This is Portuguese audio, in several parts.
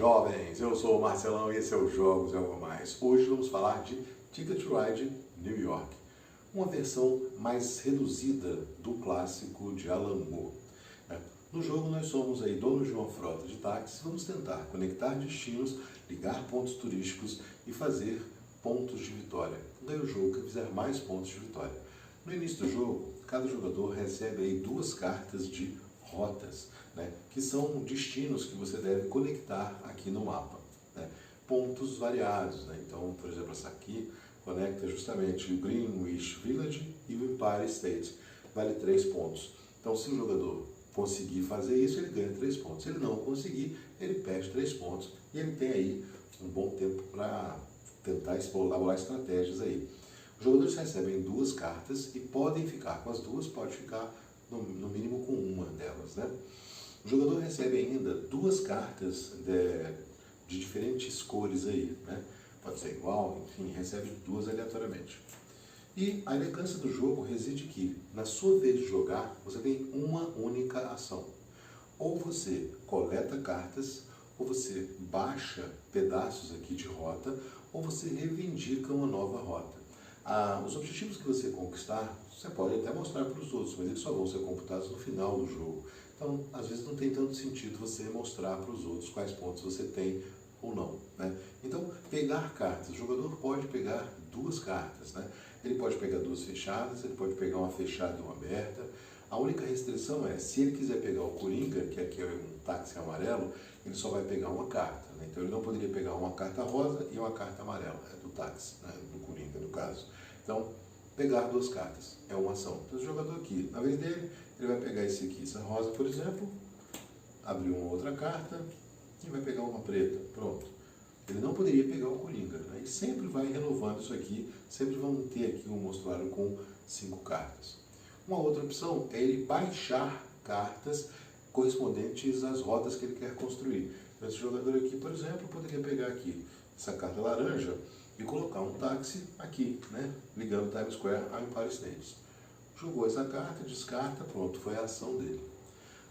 Jovens, eu sou o Marcelão e esse é o Jogos e Algo Mais. Hoje vamos falar de Ticket to Ride New York, uma versão mais reduzida do clássico de Alan Moore. No jogo nós somos aí donos de uma frota de táxis e vamos tentar conectar destinos, ligar pontos turísticos e fazer pontos de vitória. Ganha o jogo que fizer mais pontos de vitória. No início do jogo, cada jogador recebe aí 2 cartas de rotas, que são destinos que você deve conectar aqui no mapa. Pontos variados, então, por exemplo, essa aqui conecta justamente o Greenwich Village e o Empire State, vale 3 pontos. Então, se o jogador conseguir fazer isso, ele ganha 3 pontos. Se ele não conseguir, ele perde 3 pontos e ele tem aí um bom tempo para tentar elaborar estratégias aí. Os jogadores recebem 2 cartas e podem ficar com as 2, pode ficar no mínimo com uma delas, O jogador recebe ainda 2 cartas de diferentes cores aí, Pode ser igual, enfim, recebe 2 aleatoriamente. E a elegância do jogo reside que, na sua vez de jogar, você tem uma única ação. Ou você coleta cartas, ou você baixa pedaços aqui de rota, ou você reivindica uma nova rota. Os objetivos que você conquistar, você pode até mostrar para os outros, mas eles só vão ser computados no final do jogo. Então, às vezes não tem tanto sentido você mostrar para os outros quais pontos você tem ou não. Então, pegar cartas. O jogador pode pegar 2 cartas. Ele pode pegar 2 fechadas, ele pode pegar uma fechada e uma aberta. A única restrição é, se ele quiser pegar o Coringa, que aqui é um táxi amarelo, ele só vai pegar uma carta. Então, ele não poderia pegar uma carta rosa e uma carta amarela, do táxi, do Coringa, no caso. Então, pegar 2 cartas é uma ação. Então, o jogador aqui, na vez dele, ele vai pegar esse aqui, essa rosa, por exemplo, abrir uma outra carta e vai pegar uma preta. Pronto. Ele não poderia pegar o Coringa. E sempre vai renovando isso aqui, sempre vamos ter aqui um mostruário com 5 cartas. Uma outra opção é ele baixar cartas correspondentes às rotas que ele quer construir. Então, esse jogador aqui, por exemplo, poderia pegar aqui essa carta laranja e colocar um táxi aqui, ligando Times Square ao Empire State. Jogou essa carta, descarta, pronto, foi a ação dele.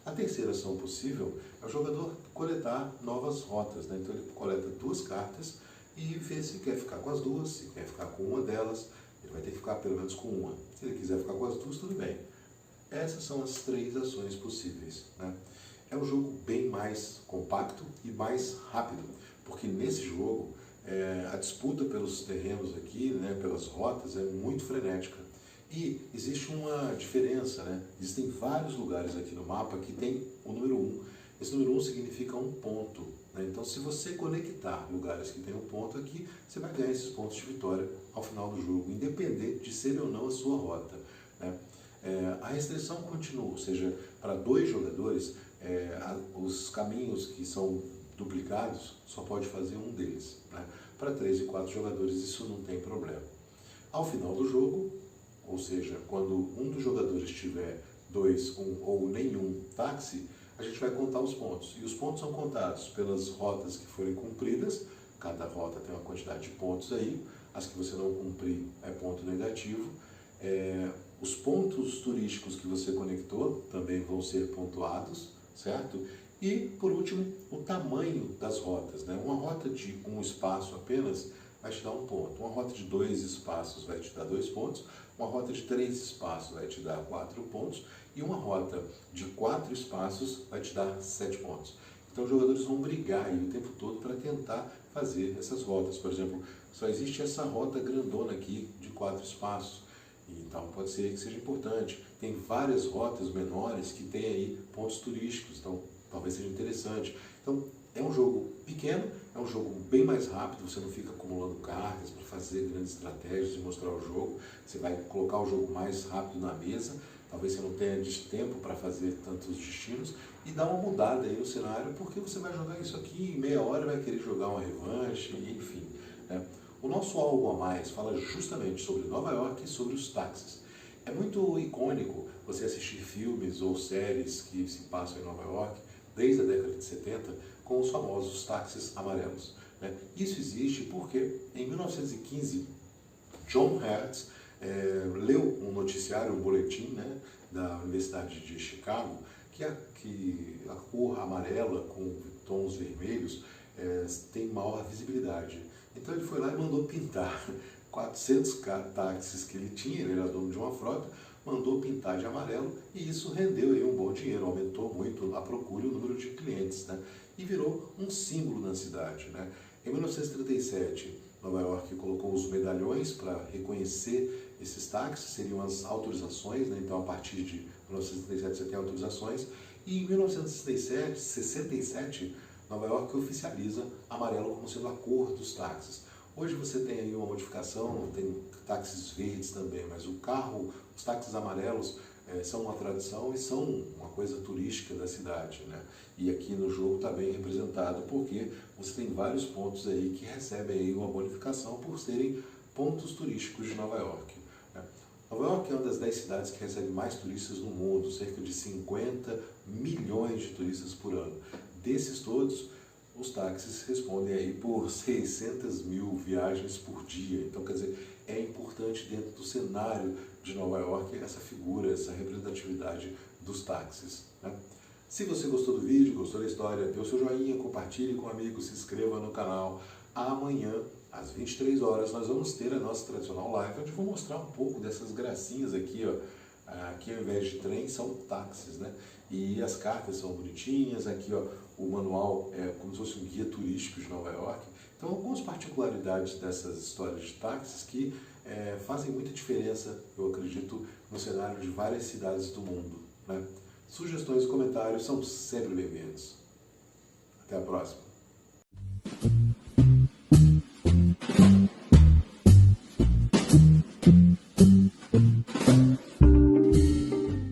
A terceira ação possível é o jogador coletar novas rotas. Então ele coleta 2 cartas e vê se quer ficar com as 2, se quer ficar com uma delas, ele vai ter que ficar pelo menos com uma. Se ele quiser ficar com as 2, tudo bem. Essas são as 3 ações possíveis. É um jogo bem mais compacto e mais rápido, porque nesse jogo a disputa pelos terrenos aqui, pelas rotas, é muito frenética. E existe uma diferença, Existem vários lugares aqui no mapa que tem o número 1. Esse número 1 significa um ponto. Então, se você conectar lugares que tem um ponto aqui, você vai ganhar esses pontos de vitória ao final do jogo, independente de ser ou não a sua rota. A restrição continua, ou seja, para 2 jogadores, os caminhos que são duplicados, só pode fazer um deles. Para 3 e 4 jogadores, isso não tem problema. Ao final do jogo, ou seja, quando um dos jogadores tiver 2, 1 ou nenhum táxi, a gente vai contar os pontos. E os pontos são contados pelas rotas que forem cumpridas, cada rota tem uma quantidade de pontos aí, as que você não cumprir é ponto negativo. Os pontos turísticos que você conectou também vão ser pontuados, certo? E, por último, o tamanho das rotas. Uma rota de 1 espaço apenas vai te dar 1 ponto. Uma rota de 2 espaços vai te dar 2 pontos. Uma rota de 3 espaços vai te dar 4 pontos. E uma rota de 4 espaços vai te dar 7 pontos. Então, os jogadores vão brigar aí o tempo todo para tentar fazer essas rotas. Por exemplo, só existe essa rota grandona aqui de 4 espaços. Então, pode ser que seja importante. Tem várias rotas menores que têm aí pontos turísticos. Então, talvez seja interessante. Então, é um jogo pequeno, é um jogo bem mais rápido, você não fica acumulando cartas para fazer grandes estratégias e mostrar o jogo. Você vai colocar o jogo mais rápido na mesa, talvez você não tenha tempo para fazer tantos destinos, e dá uma mudada aí no cenário, porque você vai jogar isso aqui em meia hora, vai querer jogar uma revanche, enfim. O nosso Algo a Mais fala justamente sobre Nova York e sobre os táxis. É muito icônico você assistir filmes ou séries que se passam em Nova York, desde a década de 70, com os famosos táxis amarelos. Isso existe porque, em 1915, John Hertz leu um noticiário, um boletim da Universidade de Chicago, que a cor amarela com tons vermelhos maior visibilidade. Então ele foi lá e mandou pintar 400 táxis que ele tinha, ele era dono de uma frota, mandou pintar de amarelo e isso rendeu aí um bom dinheiro, aumentou muito a procura e o número de clientes, né? E virou um símbolo na cidade, né? Em 1937, Nova York colocou os medalhões para reconhecer esses táxis, seriam as autorizações, né? Então a partir de 1937 você tem autorizações, e em 1967, Nova York oficializa amarelo como sendo a cor dos táxis. Hoje você tem aí uma modificação, tem táxis verdes também, mas os táxis amarelos são uma tradição e são uma coisa turística da cidade, né? E aqui no jogo está bem representado porque você tem vários pontos aí que recebem aí uma bonificação por serem pontos turísticos de Nova York, né? Nova York é uma das 10 cidades que recebe mais turistas no mundo, cerca de 50 milhões de turistas por ano. Desses todos, os táxis respondem aí por 600 mil viagens por dia. Então, quer dizer, é importante dentro do cenário de Nova York essa figura, essa representatividade dos táxis, né? Se você gostou do vídeo, gostou da história, dê o seu joinha, compartilhe com amigos, se inscreva no canal. Amanhã, às 23 horas, nós vamos ter a nossa tradicional live, onde eu vou mostrar um pouco dessas gracinhas aqui, ó. Aqui ao invés de trem são táxis, né? E as cartas são bonitinhas, aqui ó, o manual é como se fosse um guia turístico de Nova York. Então algumas particularidades dessas histórias de táxis que fazem muita diferença, eu acredito, no cenário de várias cidades do mundo, né? Sugestões e comentários são sempre bem-vindos. Até a próxima.